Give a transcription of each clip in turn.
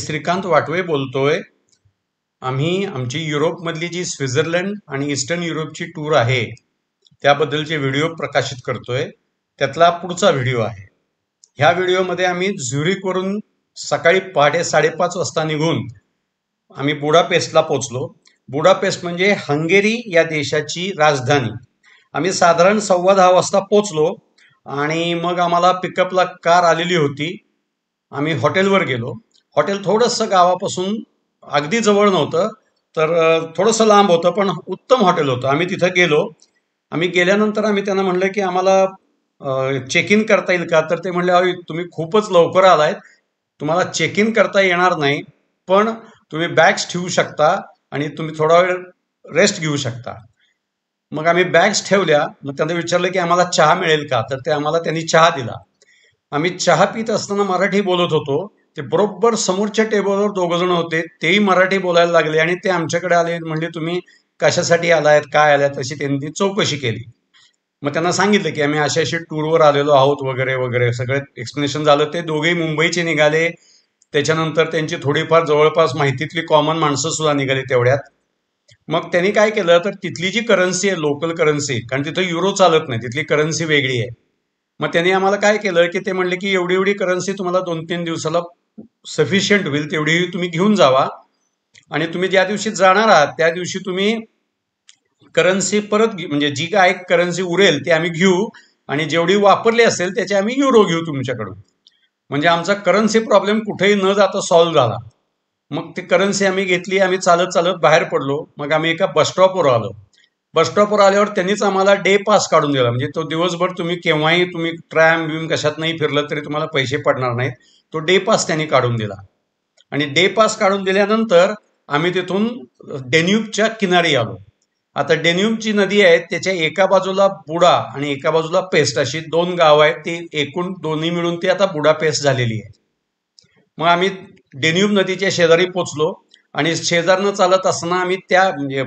श्रीकांत वाटवे बोलतोय. आम्ही आमची युरोपमधली जी स्वित्झर्लंड आणि ईस्टर्न युरोपची टूर आहे त्याबद्दलचे व्हिडिओ प्रकाशित करतोय. त्यातला पुढचा व्हिडिओ आहे. ह्या व्हिडिओमध्ये आम्ही झुरिकवरून सकाळी पहाटे 5:30 वाजता निघून आम्ही बुडापेस्टला पोहोचलो. बुडापेस्ट म्हणजे हंगेरी या देशाची राजधानी. आम्ही साधारण 10:15 वाजता पोहोचलो आणि मग आम्हाला पिकअपला कार आलेली होती. आम्ही हॉटेलवर गेलो. हॉटेल थोडंसं गावापासून अगदी जवळ नव्हतं, तर थोडंसं लांब होतं, पण उत्तम हॉटेल होतं. आम्ही तिथं गेलो. आम्ही गेल्यानंतर आम्ही त्यांना म्हणलं की आम्हाला चेक इन करता येईल का? तर ते म्हणले, अहो तुम्ही खूपच लवकर आलायत, तुम्हाला चेक इन करता येणार नाही, पण तुम्ही बॅग्स ठेवू शकता आणि तुम्ही थोडा वेळ रेस्ट घेऊ शकता. मग आम्ही बॅग्स ठेवल्या. मग त्यांना विचारलं की आम्हाला चहा मिळेल का? तर ते आम्हाला त्यांनी चहा दिला. आम्ही चहा पित असताना मराठी बोलत होतो. ते बरोबर समोरच्या टेबलवर 2 जण होते, तेही मराठी बोलायला लागले आणि ते आमच्याकडे आले. म्हणजे तुम्ही कशासाठी आलायत, काय आलायत, अशी त्यांनी चौकशी केली. मग त्यांना सांगितलं की आम्ही अशी अशी टूरवर आलेलो आहोत वगैरे वगैरे सगळं एक्सप्लेनेशन झालं. ते दोघेही मुंबईचे निघाले. त्याच्यानंतर त्यांची थोडीफार जवळपास माहितीतली कॉमन माणसं सुद्धा निघाली तेवढ्यात. मग त्यांनी काय केलं, तर तिथली जी करन्सी आहे, लोकल करन्सी, कारण तिथं युरो चालत नाही, तिथली करन्सी वेगळी आहे. मग त्यांनी आम्हाला काय केलं की ते म्हणले की एवढी एवढी करन्सी तुम्हाला 2-3 दिवसाला सफिशियंट होईल, तेवढी तुम्ही घेऊन जावा आणि तुम्ही ज्या दिवशी जाणार आहात त्या दिवशी तुम्ही करन्सी परत म्हणजे जी काय करन्सी उरेल ती आम्ही घेऊ आणि जेवढी वापरली असेल त्याचे आम्ही युरो घेऊ तुमच्याकडून. म्हणजे आमचा करन्सी प्रॉब्लेम कुठेही न जाता सॉल्व्ह झाला. मग ती करन्सी आम्ही घेतली. आम्ही चालत चालत बाहेर पडलो. मग आम्ही एका बसस्टॉपवर आलो. बसस्टॉपवर आल्यावर त्यांनीच आम्हाला डे पास काढून दिला. म्हणजे तो दिवसभर तुम्ही केव्हाही तुम्ही ट्रॅम बिम कशात नाही फिरलं तरी तुम्हाला पैसे पडणार नाहीत. तो डे पास त्यांनी काढून दिला. आणि डे पास काढून दिल्यानंतर आम्ही तिथून डेन्यूबच्या किनारी आलो. आता डेन्यूबची नदी आहे, त्याच्या एका बाजूला बुडा आणि एका बाजूला पेस्ट अशी 2 गावं आहेत. ती एकूण दोन्ही मिळून ती आता बुडा पेस्ट झालेली आहे. मग आम्ही डेन्यूब नदीच्या शेजारी पोचलो आणि शेजारनं चालत असताना आम्ही त्या म्हणजे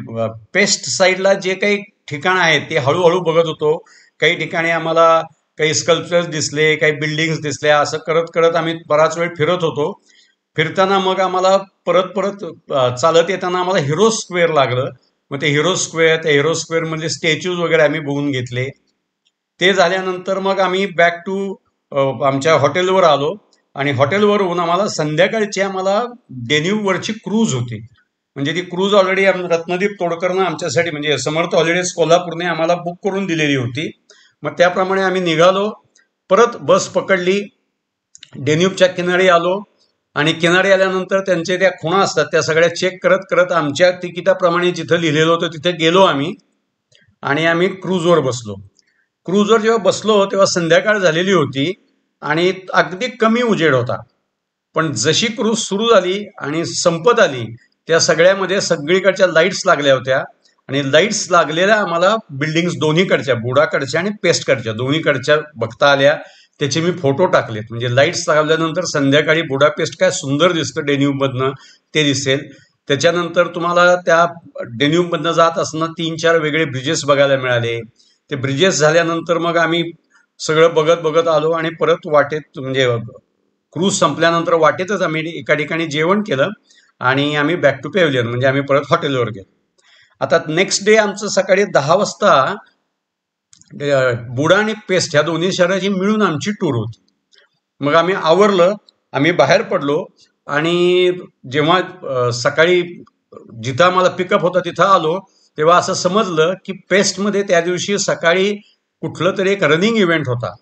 पेस्ट साईडला जे काही ठिकाण आहेत ते हळूहळू बघत होतो. काही ठिकाणी आम्हाला काही स्कल्पचर्स दिसले, काही बिल्डिंग्स दिसल्या. असं करत करत आम्ही बराच वेळ फिरत होतो. फिरताना मग आम्हाला परत परत चालत येताना आम्हाला हिरो स्क्वेअर लागलं. मग ते हिरो स्क्वेअर, त्या हिरो स्क्वेअर मधले स्टॅच्यूज वगैरे आम्ही बघून घेतले. ते झाल्यानंतर मग आम्ही बॅक टू आमच्या हॉटेलवर आलो आणि हॉटेलवरून आम्हाला डेन्यूबवरची क्रूज होती. म्हणजे ती क्रूज ऑलरेडी रत्नदीप तोडकरनं आमच्यासाठी म्हणजे समर्थ हॉलिडेज कोल्हापूरने आम्हाला बुक करून दिलेली होती. मग त्याप्रमाणे आम्ही निघालो. परत बस पकडली. डेन्यूबच्या किनारी आलो आणि किनारी आल्यानंतर त्यांचे त्या खुणा असतात त्या सगळ्या चेक करत करत आमच्या तिकिटाप्रमाणे जिथं लिहिलेलं होतं तिथे गेलो आम्ही आणि आम्ही क्रूजवर बसलो. क्रूजवर जेव्हा बसलो तेव्हा संध्याकाळ झालेली होती आणि अगदी कमी उजेड होता. पण जशी क्रूज सुरू झाली आणि संपत आली त्या सगळ्यामध्ये सगळीकडच्या लाईट्स लागल्या होत्या आणि लाईट्स लागलेल्या आम्हाला बिल्डिंग्स दोन्हीकडच्या, बुडाकडच्या आणि पेस्टकडच्या दोन्हीकडच्या बघता आल्या. त्याचे मी फोटो टाकलेत. म्हणजे लाईट्स लागल्यानंतर संध्याकाळी बुडापेस्ट काय सुंदर दिसतं डेन्यूबमधनं ते दिसेल. त्याच्यानंतर तुम्हाला त्या डेन्यूबमधनं जात असताना 3-4 वेगळे ब्रिजेस बघायला मिळाले. ते ब्रिजेस झाल्यानंतर मग आम्ही सगळं बघत बघत आलो आणि परत वाटेत म्हणजे क्रूज संपल्यानंतर वाटेतच आम्ही एका ठिकाणी जेवण केलं आणि आम्ही बॅक टू पेव्हलियन म्हणजे आम्ही परत हॉटेलवर गेलो. आता नेक्स्ट डे आमचं सकाळी 10 वाजता बुडा आणि पेस्ट ह्या दोन्ही शहराची मिळून आमची टूर होती. मग आम्ही आवरलं, आम्ही बाहेर पडलो आणि जेव्हा सकाळी जिथं आम्हाला पिकअप होता तिथं आलो तेव्हा असं समजलं की पेस्टमध्ये त्या दिवशी सकाळी कुठलं तरी एक रनिंग इव्हेंट होता.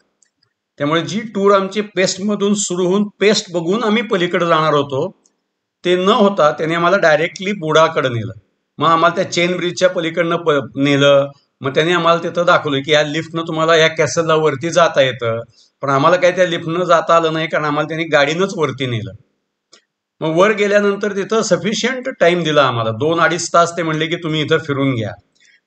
त्यामुळे जी टूर आमची पेस्टमधून सुरू होऊन पेस्ट बघून आम्ही पलीकडे जाणार होतो ते न होता त्याने आम्हाला डायरेक्टली बुडाकडे नेलं. मग आम्हाला त्या चेन ब्रिजच्या पलीकडनं नेलं. मग त्याने आम्हाला तिथं दाखवलं की या लिफ्टनं तुम्हाला या कॅसलला वरती जाता येतं. पण आम्हाला काही त्या लिफ्टनं जाता आलं नाही कारण आम्हाला त्यांनी गाडीनंच वरती नेलं. मग वर गेल्यानंतर तिथं सफिशियंट टाइम दिला आम्हाला. 2-2.5 तास ते म्हणले की तुम्ही इथं फिरून घ्या.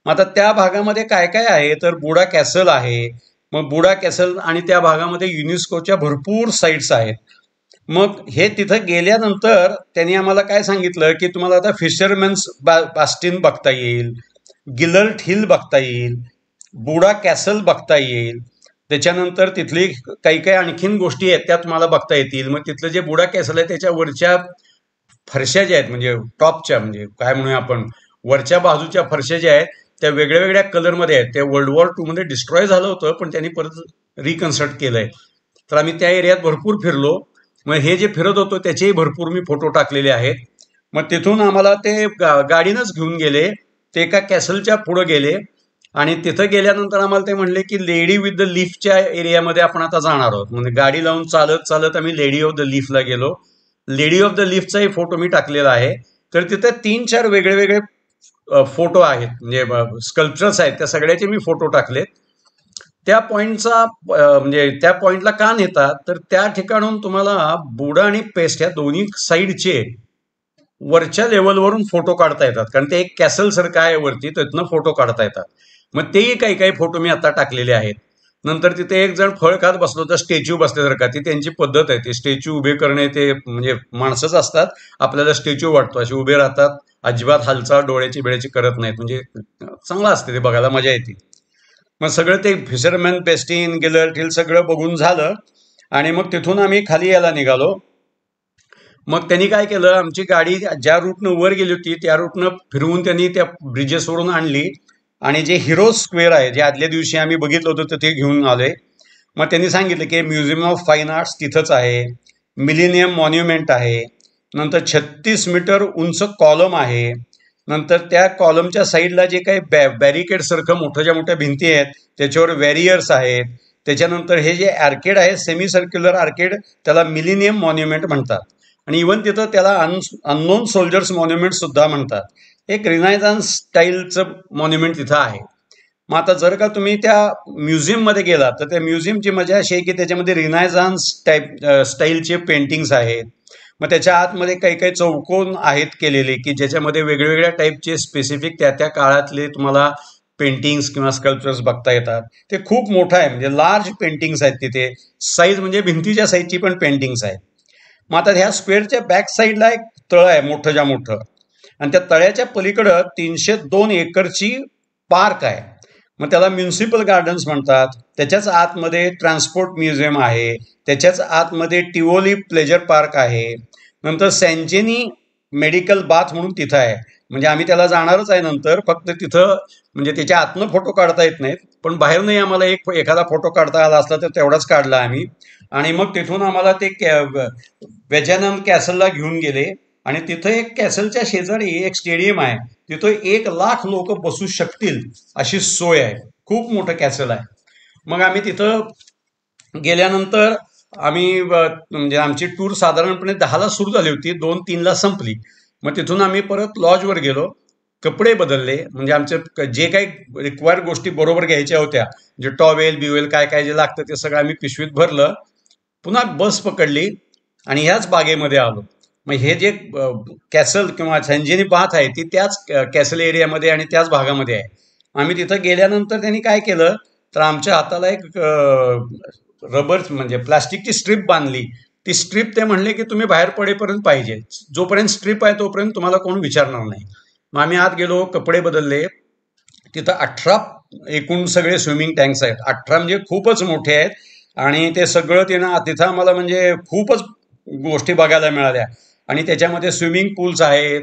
मग आता त्या भागामध्ये काय काय आहे तर बुडा कॅसल आहे. मग बुडा कॅसल आणि त्या भागामध्ये युनेस्कोच्या भरपूर साईट्स आहेत. मग हे तिथं गेल्यानंतर त्यांनी आम्हाला काय सांगितलं की तुम्हाला आता फिशरमॅन्स बास्टिन बघता येईल, गिलर्ट हिल बघता येईल, बुडा कॅसल बघता येईल. त्याच्यानंतर तिथली काही काही आणखीन गोष्टी आहेत त्या तुम्हाला बघता येतील. मग तिथलं जे बुडा कॅसल आहे त्याच्या वरच्या फरशा ज्या आहेत म्हणजे टॉपच्या म्हणजे काय म्हणूया आपण वरच्या बाजूच्या फरशा ज्या आहेत त्या वेगळ्या वेगळ्या कलरमध्ये आहेत. त्या वर्ल्ड वॉर टू मध्ये डिस्ट्रॉय झालं होतं पण त्यांनी परत रिकन्स्ट्रक्ट केलंय. तर आम्ही त्या एरियात भरपूर फिरलो. मग हे जे फिरत होतो त्याचेही भरपूर मी फोटो टाकलेले आहेत. मग तिथून आम्हाला ते गाडीनंच घेऊन गेले. ते एका कॅसलच्या पुढे गेले आणि तिथं गेल्यानंतर आम्हाला ते म्हणले की लेडी विथ द लिफ्टच्या एरियामध्ये आपण आता जाणार आहोत. म्हणजे गाडी लावून चालत चालत आम्ही लेडी ऑफ द लिफ्टला गेलो. लेडी ऑफ द लिफ्टचाही फोटो मी टाकलेला आहे. तर तिथे 3-4 वेगळे वेगळे फोटो आहेत म्हणजे स्कल्पचर्स आहेत त्या सगळ्याचे मी फोटो टाकलेत. त्या पॉइंटचा म्हणजे त्या पॉइंटला का नेतात तर त्या ठिकाणून तुम्हाला बुडा आणि पेस्ट या दोन्ही साईडचे वरच्या लेवलवरून फोटो काढता येतात कारण ते एक कॅसल सारखं आहे वरती तिथनं फोटो काढता येतात. मग तेही काही काही फोटो मी आता टाकलेले आहेत. नंतर तिथे एक जण फळ खात बसलो तर स्टॅच्यू बसल्यासारखा ती त्यांची पद्धत आहे. ते स्टॅच्यू उभे करणे ते म्हणजे माणसंच असतात आपल्याला स्टॅच्यू वाटतो असे उभे राहतात अजिबात हालचाल डोळ्याची बिळ्याची करत नाहीत म्हणजे चांगलं असते ते बघायला मजा येते. मग सगळं ते फिशरमॅन पेस्टिन गिलर टिल सगळं बघून झालं आणि मग तिथून आम्ही खाली यायला निघालो. मग त्यांनी काय केलं आमची गाडी ज्या रूटनं वर गेली होती त्या रूटनं फिरवून त्यांनी त्या ब्रिजेसवरून आणली आणि जे हिरो स्क्वेअर आहे जे आदल्या दिवशी आम्ही बघितलं होतं ते घेऊन आले. मग त्यांनी सांगितलं की म्युझियम ऑफ फाईन आर्ट्स तिथंच आहे. मिलेनियम मॉन्युमेंट आहे. नंतर 36 मीटर उंच कॉलम आहे. नंतर त्या कॉलमच्या साईडला जे काही बॅरिकेड सारखं मोठ्या मोठ्या भिंती आहेत त्याच्यावर वॅरियर्स आहेत. त्याच्यानंतर हे जे आर्केड आहे सेमी सर्क्युलर आर्केड त्याला मिलेनियम मॉन्युमेंट म्हणतात आणि इव्हन तिथं त्याला अननोन सोल्जर्स मॉन्युमेंट सुद्धा म्हणतात. एक रिनायझान्स स्टाईलचं मॉन्युमेंट तिथं आहे. मग आता जर का तुम्ही त्या म्युझियममध्ये गेलात तर त्या म्युझियमची मजा अशी आहे की त्याच्यामध्ये रिनायझान्स स्टाईलचे पेंटिंग्स आहेत. मग त्याच्या आतमध्ये काही काही चौकोन आहेत केलेले की ज्याच्यामध्ये वेगवेगळ्या टाईपचे स्पेसिफिक त्या त्या काळातले तुम्हाला पेंटिंग्स किंवा स्कल्पचर्स बघता येतात. ते खूप मोठं आहे म्हणजे लार्ज पेंटिंग्स आहेत तिथे. साईज म्हणजे भिंतीच्या साईजची पण पेंटिंग्स आहेत. मग आता ह्या स्क्वेअरच्या बॅक साईडला एक तळ आहे मोठं मोठं आणि त्या तळ्याच्या पलीकडं 302 एकरची पार्क आहे. मग त्याला म्युन्सिपल गार्डन्स म्हणतात. त्याच्याच आतमध्ये ट्रान्सपोर्ट म्युझियम आहे. त्याच्याच आतमध्ये टिओली प्लेजर पार्क आहे. नंतर सँजेनी मेडिकल बाथ म्हणून तिथं आहे. म्हणजे आम्ही त्याला जाणारच आहे नंतर फक्त तिथं म्हणजे त्याच्या आतनं फोटो काढता येत नाहीत पण बाहेर नाही आम्हाला एखादा फोटो काढता आला असला तर तेवढाच काढला आम्ही. आणि मग तिथून आम्हाला ते वेजानम कॅसलला घेऊन गेले आणि तिथं एक कॅसलच्या शेजारी एक स्टेडियम आहे. तिथं 1,00,000 लोक बसू शकतील अशी सोय आहे. खूप मोठं कॅसल आहे. मग आम्ही तिथं गेल्यानंतर आम्ही म्हणजे आमची टूर साधारणपणे 10ला सुरू झाली होती 2-3ला संपली. मग तिथून आम्ही परत लॉजवर गेलो. कपडे बदलले म्हणजे आमचे जे काही रिक्वायर्ड गोष्टी बरोबर घ्यायच्या होत्या म्हणजे टॉवेल बिवेल काय काय जे लागतं ते सगळं आम्ही पिशवीत भरलं. पुन्हा बस पकडली आणि ह्याच बागेमध्ये आलो. मग हे जे कॅसल किंवा सँजेनी बाथ आहे ती त्याच कॅसल एरियामध्ये आणि त्याच भागामध्ये आहे. आम्ही तिथं गेल्यानंतर त्यांनी काय केलं तर आमच्या हाताला एक रबर म्हणजे प्लास्टिकची स्ट्रीप बांधली. ती स्ट्रीप ते म्हणले की तुम्ही बाहेर पडेपर्यंत पाहिजे. जोपर्यंत स्ट्रीप आहे तोपर्यंत तुम्हाला कोण विचारणार नाही. मग आम्ही आत गेलो कपडे बदलले. तिथं 18 एकूण सगळे स्विमिंग टँक्स आहेत. 18 म्हणजे खूपच मोठे आहेत आणि ते सगळं तिथं आम्हाला म्हणजे खूपच गोष्टी बघायला मिळाल्या. आणि त्याच्यामध्ये स्विमिंग पूल्स आहेत,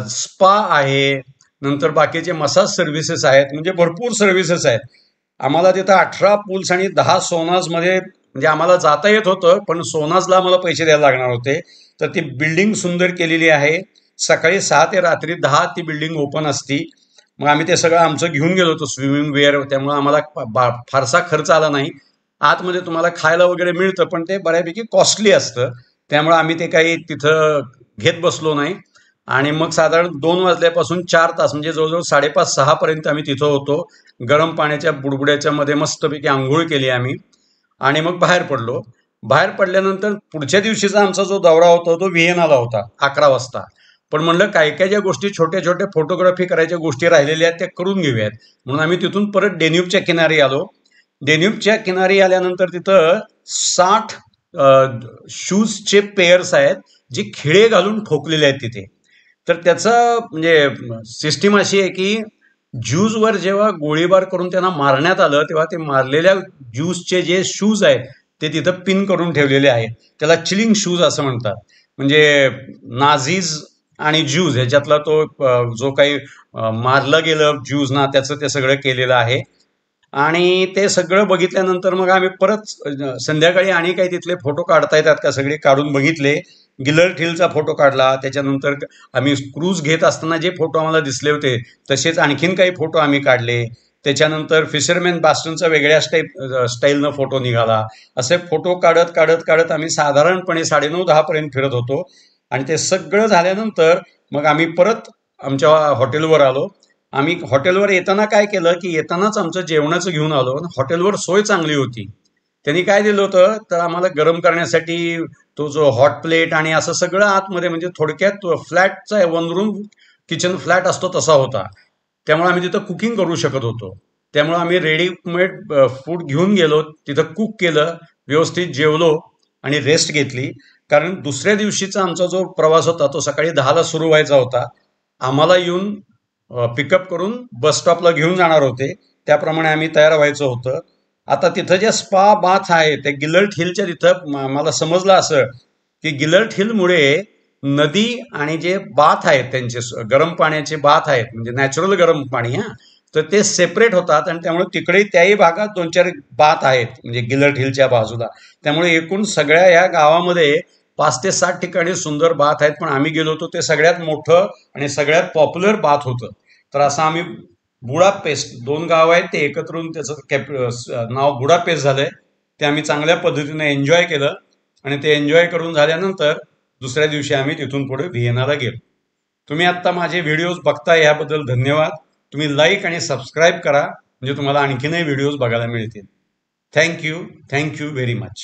स्पा आहे, नंतर बाकीचे मसाज सर्व्हिसेस आहेत म्हणजे भरपूर सर्व्हिसेस आहेत. आम्हाला तिथं 18 पूल्स आणि 10 सोनाजमध्ये म्हणजे आम्हाला जाता येत होतं पण सोनाजला आम्हाला पैसे द्यायला लागणार होते. तर ती बिल्डिंग सुंदर केलेली आहे. सकाळी 6 ते रात्री 10 ती बिल्डिंग ओपन असती. मग आम्ही ते सगळं आमचं घेऊन गेलो होतो स्विमिंग वेअर त्यामुळे आम्हाला फारसा खर्च आला नाही. आतमध्ये तुम्हाला खायला वगैरे मिळतं पण ते बऱ्यापैकी कॉस्टली असतं त्यामुळे आम्ही ते काही तिथं घेत बसलो नाही. आणि मग साधारण 2 वाजल्यापासून 4 तास म्हणजे जवळजवळ 5:30-6 पर्यंत आम्ही तिथं होतो. गरम पाण्याच्या बुडबुड्याच्या मध्ये मस्तपैकी आंघोळ केली आम्ही आणि मग बाहेर पडलो. बाहेर पडल्यानंतर पुढच्या दिवशीचा आमचा जो दौरा होता तो व्हिएनाला होता 11 वाजता. पण म्हणलं काय काय ज्या गोष्टी छोट्या छोट्या फोटोग्राफी करायच्या गोष्टी राहिलेल्या आहेत त्या करून घेऊयात म्हणून आम्ही तिथून परत डेन्यूबच्या किनारी आलो. डेन्यूबच्या किनारी आल्यानंतर तिथं 60 शूजचे पेअर्स आहेत जे खिळे घालून ठोकलेले आहेत तिथे. तर त्याचं म्हणजे सिस्टीम अशी आहे की ज्यूजवर जेव्हा गोळीबार करून त्यांना मारण्यात आलं तेव्हा ते मारलेल्या ज्यूजचे जे शूज आहेत ते तिथं पिन करून ठेवलेले आहेत. त्याला चिलिंग शूज असं म्हणतात. म्हणजे नाझीज आणि ज्यूज ह्याच्यातला तो जो काही मारलं गेलं ज्यूजना त्याचं ते सगळं केलेलं आहे. आणि ते सगळं बघितल्यानंतर मग आम्ही परत संध्याकाळी आणि काही तिथले फोटो काढता येतात का सगळे काढून बघितले. गिलर्ट हिलचा फोटो काढला. त्याच्यानंतर आम्ही क्रूज घेत असताना जे फोटो आम्हाला दिसले होते तसेच आणखीन काही फोटो आम्ही काढले. त्याच्यानंतर फिशरमॅन बास्टनचा वेगळ्या स्टाईलनं फोटो निघाला. असे फोटो काढत काढत काढत आम्ही साधारणपणे 9:30-10 पर्यंत फिरत होतो. आणि ते सगळं झाल्यानंतर मग आम्ही परत आमच्या हॉटेलवर आलो. आम्ही हॉटेलवर येताना काय केलं की येतानाच आमचं जेवणाचं घेऊन आलो. हॉटेलवर सोय चांगली होती. त्यांनी काय दिलं होतं तर आम्हाला गरम करण्यासाठी तो जो हॉट प्लेट आणि असं सगळं आतमध्ये म्हणजे थोडक्यात फ्लॅटचा 1 रूम किचन फ्लॅट असतो तसा होता. त्यामुळे आम्ही तिथं कुकिंग करू शकत होतो. त्यामुळे आम्ही रेडीमेड फूड घेऊन गेलो. तिथं कुक केलं, व्यवस्थित जेवलो आणि रेस्ट घेतली. कारण दुसऱ्या दिवशीचा आमचा जो प्रवास होता तो सकाळी 10ला सुरू व्हायचा होता. आम्हाला येऊन पिकअप करून बस स्टॉपला घेऊन जाणार होते. त्याप्रमाणे आम्ही तयार व्हायचं होतं. आता तिथं जे स्पा बाथ आहे त्या गिलर्ट हिलच्या तिथं मला समजलं असं की गिलर्ट हिलमुळे नदी आणि जे बाथ आहेत त्यांचे गरम पाण्याचे बाथ आहेत म्हणजे नॅचरल गरम पाणी तर ते सेपरेट होतात आणि त्यामुळे तिकडे त्याही भागात 2-4 बाथ आहेत म्हणजे गिलर्ट हिलच्या बाजूला. त्यामुळे एकूण सगळ्या या गावामध्ये 5 ते 7 ठिकाणी सुंदर बाथ आहेत. पण आम्ही गेलो होतो ते सगळ्यात मोठं आणि सगळ्यात पॉप्युलर बाथ होतं. तर असं आम्ही बुडापेस्ट 2 गाव आहेत ते एकत्र येऊन त्याचं नाव बुडापेस्ट झालंय. ते आम्ही चांगल्या पद्धतीने एन्जॉय केलं आणि ते एन्जॉय करून झाल्यानंतर दुसऱ्या दिवशी आम्ही तिथून पुढे व्हिएनाला गेलो. तुम्ही आत्ता माझे व्हिडिओज बघताय याबद्दल धन्यवाद. तुम्ही लाईक आणि सबस्क्राईब करा म्हणजे तुम्हाला आणखीनही व्हिडिओज बघायला मिळतील. Thank you very much.